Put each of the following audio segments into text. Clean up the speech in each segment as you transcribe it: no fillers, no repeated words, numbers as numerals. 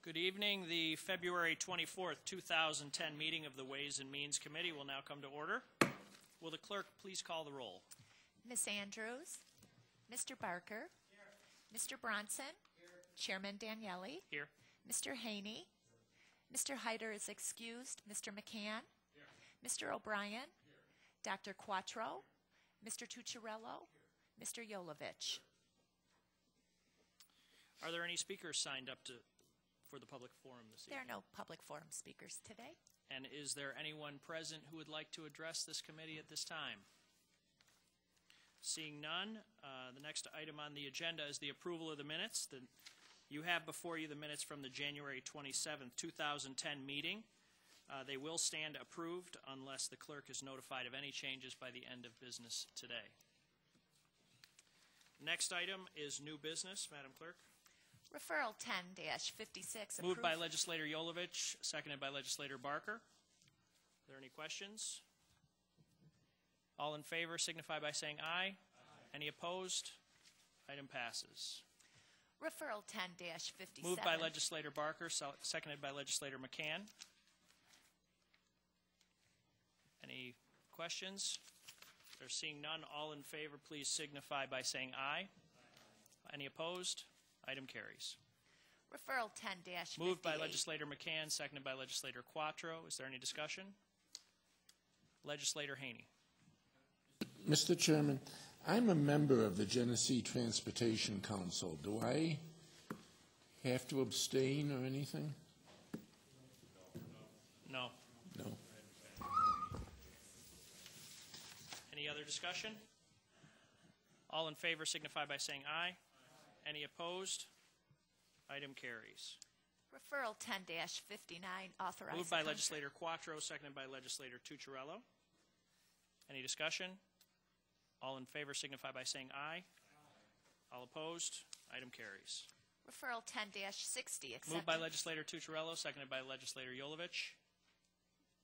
Good evening. The February 24th, 2010 meeting of the Ways and Means Committee will now come to order. Will the clerk please call the roll? Ms. Andrews, Mr. Barker, Mr. Bronson, Chairman Daniele, Here. Mr. Haney, Mr. Hyder is excused, Mr. McCann, Mr. O'Brien, Dr. Quattro, Mr. Tucciarello, Mr. Yolovich. Are there any speakers signed up for the public forum this evening? There are no public forum speakers today. And is there anyone present who would like to address this committee at this time? Seeing none, the next item on the agenda is the approval of the minutes. You have before you the minutes from the January 27th, 2010 meeting. They will stand approved unless the clerk is notified of any changes by the end of business today. Next item is new business. Madam Clerk. Referral 10-56. Moved by Legislator Yolovich, seconded by Legislator Barker. Are there any questions? All in favor signify by saying aye. Any opposed? Item passes. Referral 10-57. Moved by Legislator Barker, seconded by Legislator McCann. Any questions? If there's seeing none, all in favor please signify by saying aye. Any opposed? Item carries. Referral 10-58. Moved by Legislator McCann, seconded by Legislator Quattro. Is there any discussion? Legislator Haney. Mr. Chairman, I'm a member of the Genesee Transportation Council. Do I have to abstain or anything? No. No. Any other discussion? All in favor signify by saying aye. Any opposed? Item carries. Referral 10-59. Authorized. Moved by Legislator Quattro, seconded by Legislator Tucciarello. Any discussion? All in favor signify by saying aye. All opposed? Item carries. Referral 10-60. Moved by Legislator Tucciarello, seconded by Legislator Yolovich.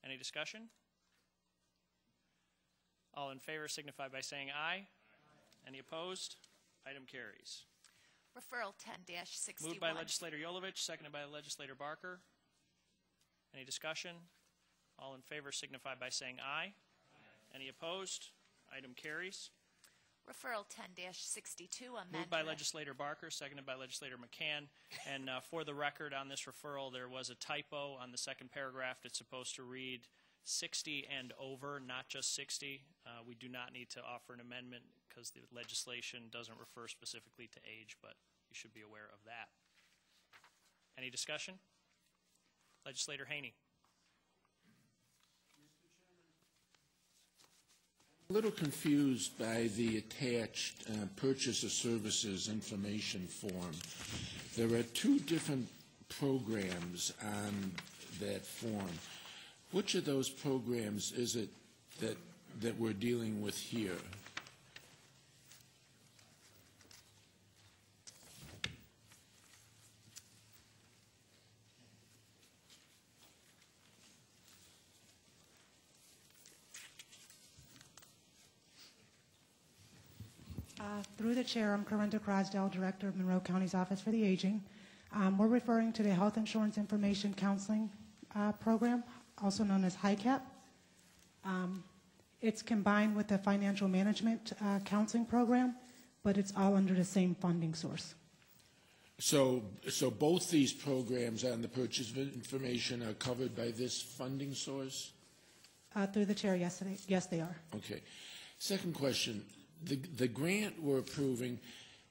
Any discussion? All in favor signify by saying aye. Any opposed? Item carries. Referral 10-61. Moved by Legislator Yolovich, seconded by Legislator Barker. Any discussion? All in favor signify by saying aye. Any opposed? Item carries. Referral 10-62. Amendment. Moved by Legislator Barker, seconded by Legislator McCann. And for the record on this referral, there was a typo on the second paragraph. It's supposed to read 60 and over, not just 60. We do not need to offer an amendment because the legislation doesn't refer specifically to age, but you should be aware of that. Any discussion? Legislator Haney. I'm a little confused by the attached purchase of services information form. There are two different programs on that form. Which of those programs is it that we're dealing with here? Through the chair, I'm Corinda Crosdell, Director of Monroe County's Office for the Aging. We're referring to the Health Insurance Information Counseling Program, also known as HICAP. It's combined with the Financial Management Counseling Program, but it's all under the same funding source. So both these programs on the purchase of information are covered by this funding source? Through the chair, yes, they are. Okay. Second question. The grant we're approving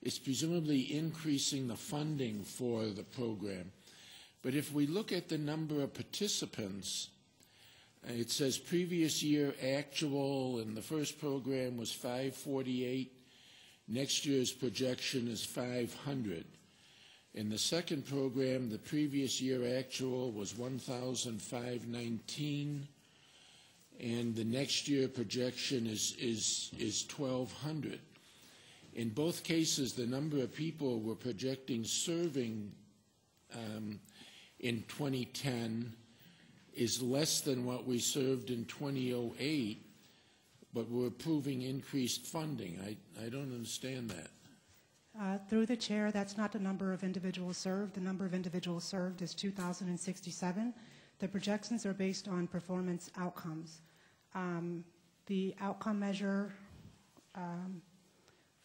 is presumably increasing the funding for the program. But if we look at the number of participants, it says previous year actual in the first program was 548. Next year's projection is 500. In the second program, the previous year actual was 1,519. And the next year projection is 1,200. In both cases, the number of people we're projecting serving in 2010 is less than what we served in 2008, but we're approving increased funding. I don't understand that. Through the chair, that's not the number of individuals served. The number of individuals served is 2,067. The projections are based on performance outcomes. The outcome measure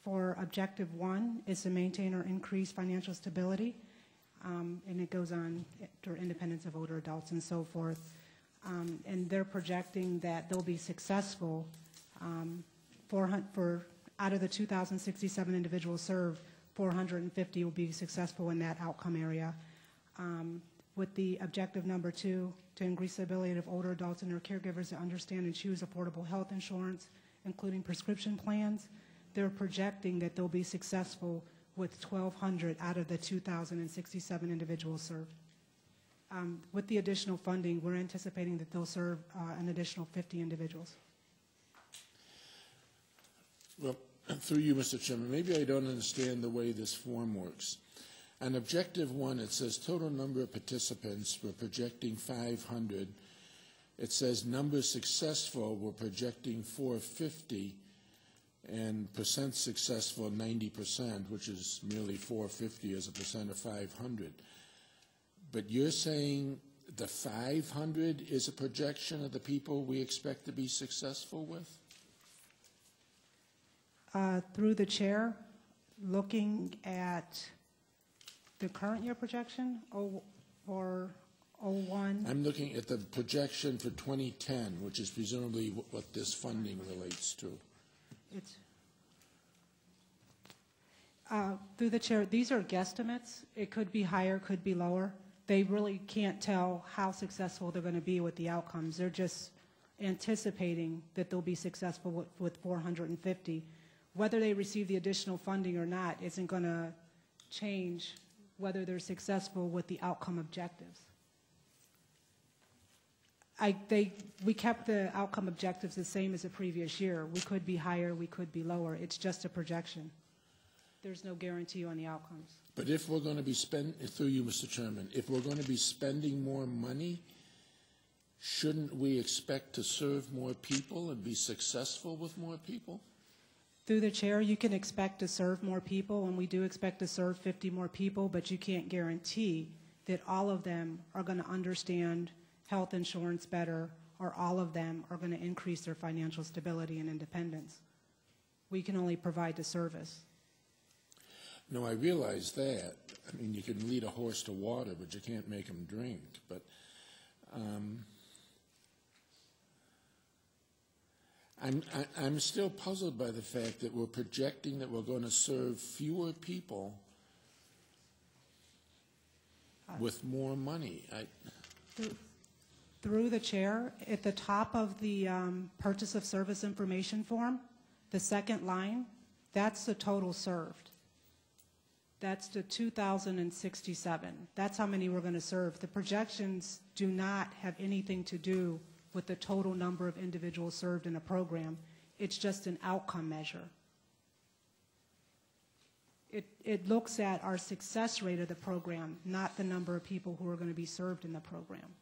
for Objective 1 is to maintain or increase financial stability, and it goes on for independence of older adults and so forth. And they're projecting that they'll be successful for out of the 2,067 individuals served, 450 will be successful in that outcome area. With the objective number 2, to increase the ability of older adults and their caregivers to understand and choose affordable health insurance, including prescription plans, they're projecting that they'll be successful with 1,200 out of the 2,067 individuals served. With the additional funding, we're anticipating that they'll serve an additional 50 individuals. Well, through you, Mr. Chairman, maybe I don't understand the way this form works. On Objective 1, it says total number of participants, we're projecting 500. It says number successful, we're projecting 450, and percent successful, 90%, which is merely 450 as a percent of 500. But you're saying the 500 is a projection of the people we expect to be successful with? Through the chair, looking at the current year projection or 01? I'm looking at the projection for 2010, which is presumably what this funding relates to. It's through the chair, these are guesstimates. It could be higher, could be lower. They really can't tell how successful they're going to be with the outcomes. They're just anticipating that they'll be successful with 450. Whether they receive the additional funding or not isn't going to change whether they're successful with the outcome objectives. We kept the outcome objectives the same as the previous year. We could be higher, we could be lower. It's just a projection. There's no guarantee on the outcomes. But if we're going to be through you, Mr. Chairman, if we're going to be spending more money, shouldn't we expect to serve more people and be successful with more people? Through the chair, you can expect to serve more people, and we do expect to serve 50 more people, but you can't guarantee that all of them are going to understand health insurance better, or all of them are going to increase their financial stability and independence. We can only provide the service. No, I realize that. I mean, you can lead a horse to water, but you can't make him drink. But I'm still puzzled by the fact that we're projecting that we're going to serve fewer people with more money. Through the chair, at the top of the purchase of service information form, the second line, that's the total served. That's the 2,067. That's how many we're going to serve. The projections do not have anything to do with the total number of individuals served in a program. It's just an outcome measure. It looks at our success rate of the program, not the number of people who are going to be served in the program.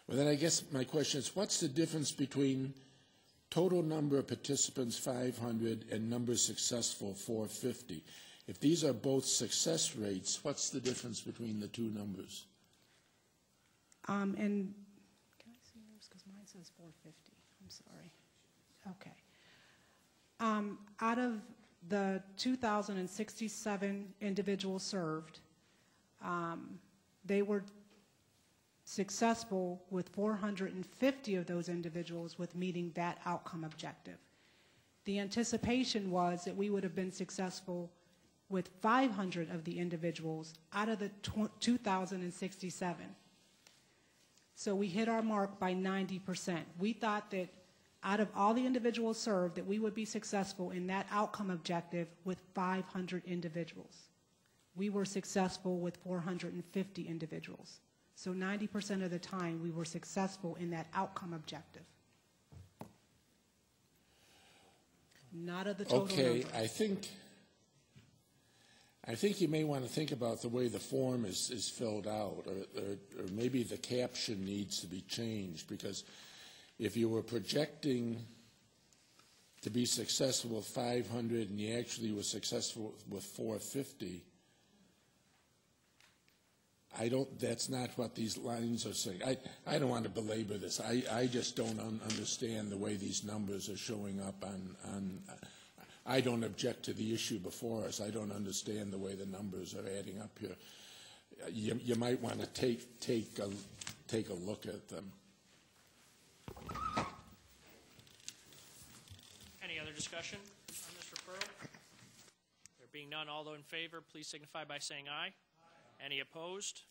Well, then I guess my question is, what's the difference between total number of participants 500 and number successful 450? If these are both success rates, what's the difference between the two numbers? And can I see yours? Because mine says 450. I'm sorry. Okay. Out of the 2,067 individuals served, they were successful with 450 of those individuals with meeting that outcome objective. The anticipation was that we would have been successful with 500 of the individuals out of the 2,067. So we hit our mark by 90%. We thought that out of all the individuals served that we would be successful in that outcome objective with 500 individuals. We were successful with 450 individuals. So 90% of the time we were successful in that outcome objective. Not of the total okay, number. I think you may want to think about the way the form is filled out, or maybe the caption needs to be changed, because if you were projecting to be successful with 500 and you actually were successful with 450, that's not what these lines are saying. I don't want to belabor this. I just don't understand the way these numbers are showing up on I don't object to the issue before us. I don't understand the way the numbers are adding up here. You might want to take a look at them. Any other discussion on this referral? There being none, all those in favor, please signify by saying aye. Aye. Any opposed?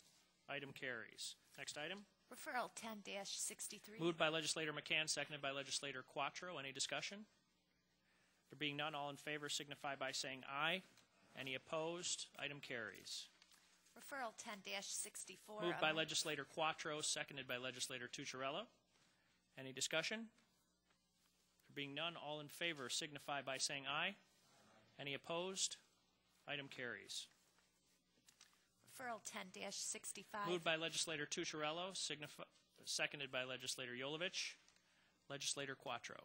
Item carries. Next item. Referral 10-63. Moved by Legislator McCann, seconded by Legislator Quattro. Any discussion? There being none, all in favor signify by saying aye. Any opposed? Item carries. Referral 10-64. Moved by Legislator Quattro, seconded by Legislator Tucciarello. Any discussion? There being none, all in favor signify by saying aye. Any opposed? Item carries. Referral 10-65. Moved by Legislator Tucciarello, seconded by Legislator Yolovich. Legislator Quattro.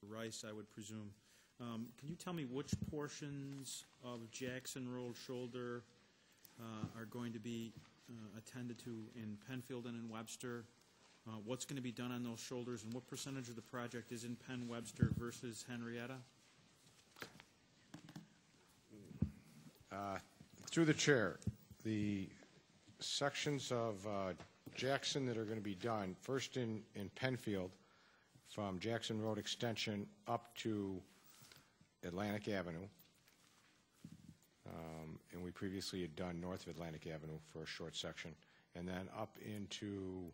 Rice, I would presume. Can you tell me which portions of Jackson Road shoulder are going to be attended to in Penfield and in Webster? What's going to be done on those shoulders, and what percentage of the project is in Penn Webster versus Henrietta? Through the chair, the sections of Jackson that are going to be done, first in Penfield, from Jackson Road Extension up to Atlantic Avenue. And we previously had done north of Atlantic Avenue for a short section. And then up into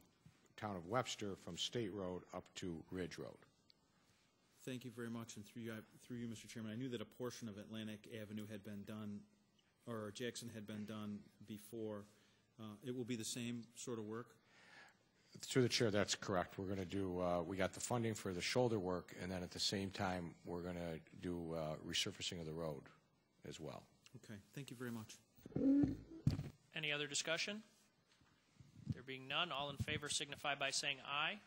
town of Webster from State Road up to Ridge Road. Thank you very much. And through you, Mr. Chairman, I knew that a portion of Atlantic Avenue had been done, or Jackson had been done before. It will be the same sort of work? Through the chair, that's correct. We're going to do, we got the funding for the shoulder work, and then at the same time, we're going to do resurfacing of the road as well. Okay, thank you very much. Any other discussion? There being none, all in favor signify by saying aye.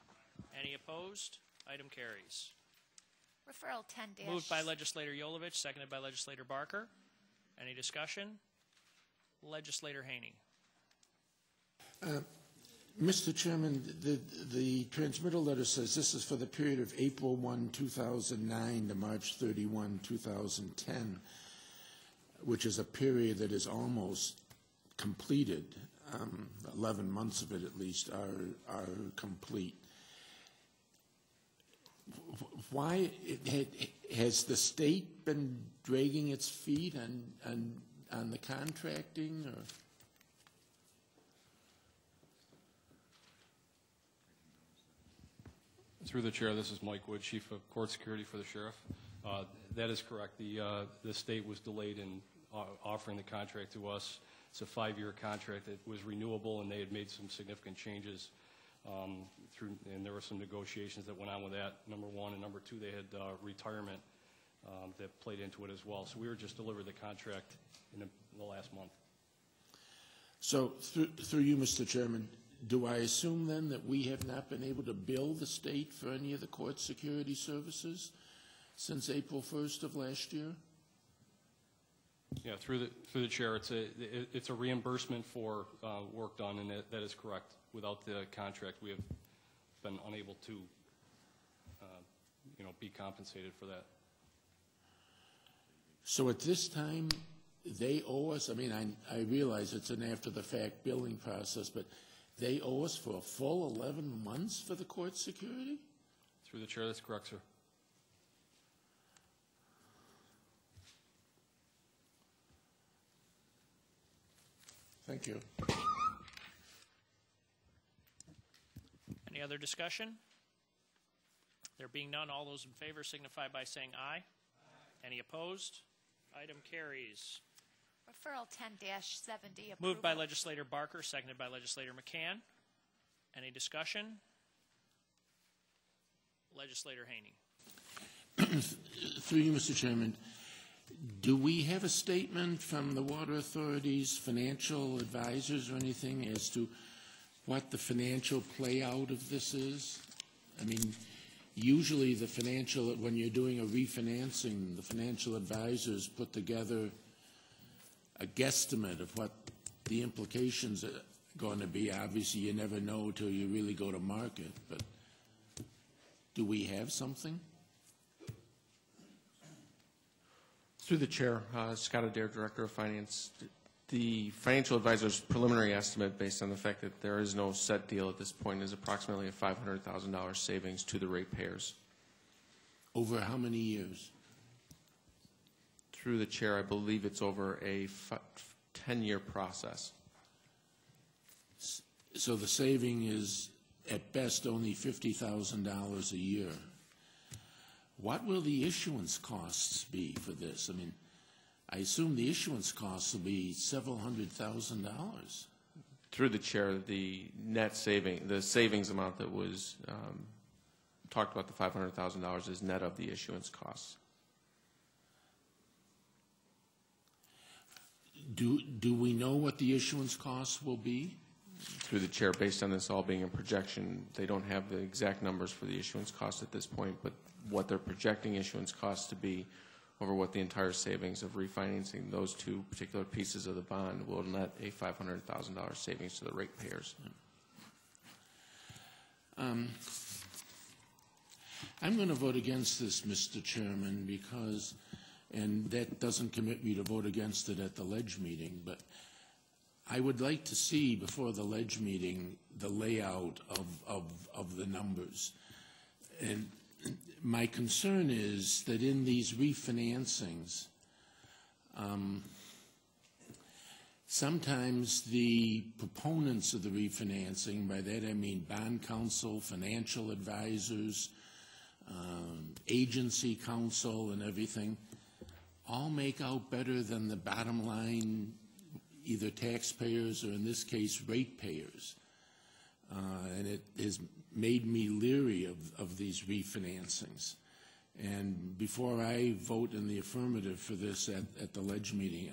Any opposed? Item carries. Referral 10- Moved by Legislator Yolovich, seconded by Legislator Barker. Any discussion? Legislator Haney. Mr. Chairman, the transmittal letter says this is for the period of April 1, 2009 to March 31, 2010, which is a period that is almost completed. 11 months of it, at least, are complete. Why has the state been dragging its feet on the contracting? Or? Through the chair, this is Mike Wood, Chief of Court Security for the Sheriff. That is correct. The state was delayed in offering the contract to us. It's a 5-year contract that was renewable, and they had made some significant changes and there were some negotiations that went on with that, number one. And number two, they had retirement that played into it as well. So we were just delivered the contract in the last month. So through you, Mr. Chairman, do I assume then that we have not been able to bill the state for any of the court security services since April 1st of last year? Yeah, through the chair, it's a reimbursement for work done, and that is correct. Without the contract, we have been unable to, be compensated for that. So at this time, they owe us. I mean, I realize it's an after-the-fact billing process, but they owe us for a full 11 months for the court security? Through the chair, that's correct, sir. Thank you. Any other discussion? There being none, all those in favor signify by saying aye. Aye. Any opposed? Item carries. Referral 10-70. Moved by Legislator Barker, seconded by Legislator McCann. Any discussion? Legislator Haney. Through you, Mr. Chairman, do we have a statement from the Water Authority's financial advisors or anything as to what the financial play out of this is? I mean, usually the financial, when you're doing a refinancing, the financial advisors put together a guesstimate of what the implications are going to be. Obviously, you never know till you really go to market, but do we have something? Through the chair, Scott Adair, Director of Finance. The financial advisor's preliminary estimate, based on the fact that there is no set deal at this point, is approximately a $500,000 savings to the ratepayers. Over how many years? Through the chair, I believe it's over a 10-year process. So the saving is, at best, only $50,000 a year. What will the issuance costs be for this? I mean, I assume the issuance costs will be several $100,000. Through the chair, the net saving, the savings amount that was talked about, the $500,000, is net of the issuance costs. Do we know what the issuance costs will be? Through the chair, based on this all being a projection, they don't have the exact numbers for the issuance costs at this point, but what they're projecting issuance costs to be over what the entire savings of refinancing those two particular pieces of the bond will net a $500,000 savings to the ratepayers. I'm going to vote against this, Mr. Chairman, because, and that doesn't commit me to vote against it at the Ledge meeting, but I would like to see before the Ledge meeting the layout of the numbers. And my concern is that in these refinancings, sometimes the proponents of the refinancing, by that I mean bond counsel, financial advisors, agency counsel and everything, all make out better than the bottom line, either taxpayers or in this case ratepayers. And it has made me leery of these refinancings. And before I vote in the affirmative for this at the Ledge meeting,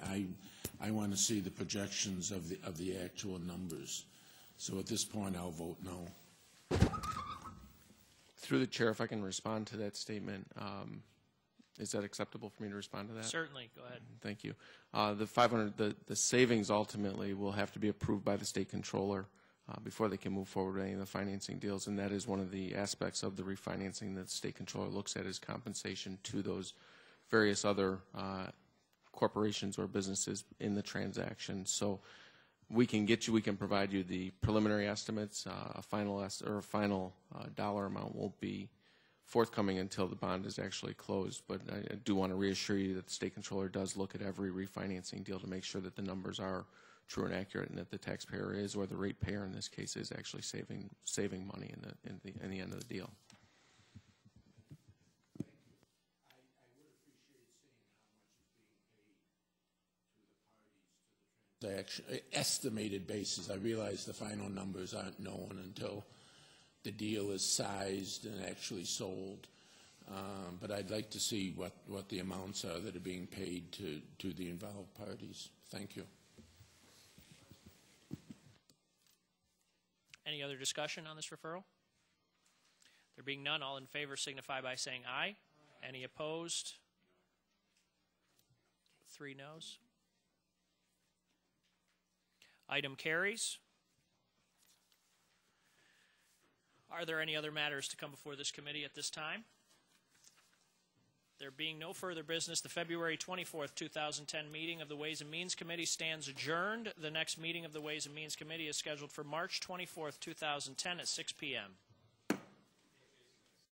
I want to see the projections of the actual numbers. So at this point, I'll vote no. Through the chair, if I can respond to that statement, is that acceptable for me to respond to that? Certainly. Go ahead. Thank you. The savings ultimately will have to be approved by the state controller before they can move forward with any of the financing deals, and that is one of the aspects of the refinancing that the state controller looks at is compensation to those various other corporations or businesses in the transaction. So we can provide you the preliminary estimates. A final dollar amount won't be forthcoming until the bond is actually closed, but I do want to reassure you that the state controller does look at every refinancing deal to make sure that the numbers are true and accurate, and that the taxpayer is, or the ratepayer in this case, is actually saving money in the end of the deal. The estimated basis. I realize the final numbers aren't known until the deal is sized and actually sold. But I'd like to see what the amounts are that are being paid to the involved parties. Thank you. Any other discussion on this referral? There being none, all in favor signify by saying aye. Any opposed? 3 noes. Item carries. Are there any other matters to come before this committee at this time? There being no further business, the February 24th, 2010 meeting of the Ways and Means Committee stands adjourned. The next meeting of the Ways and Means Committee is scheduled for March 24th, 2010 at 6 p.m.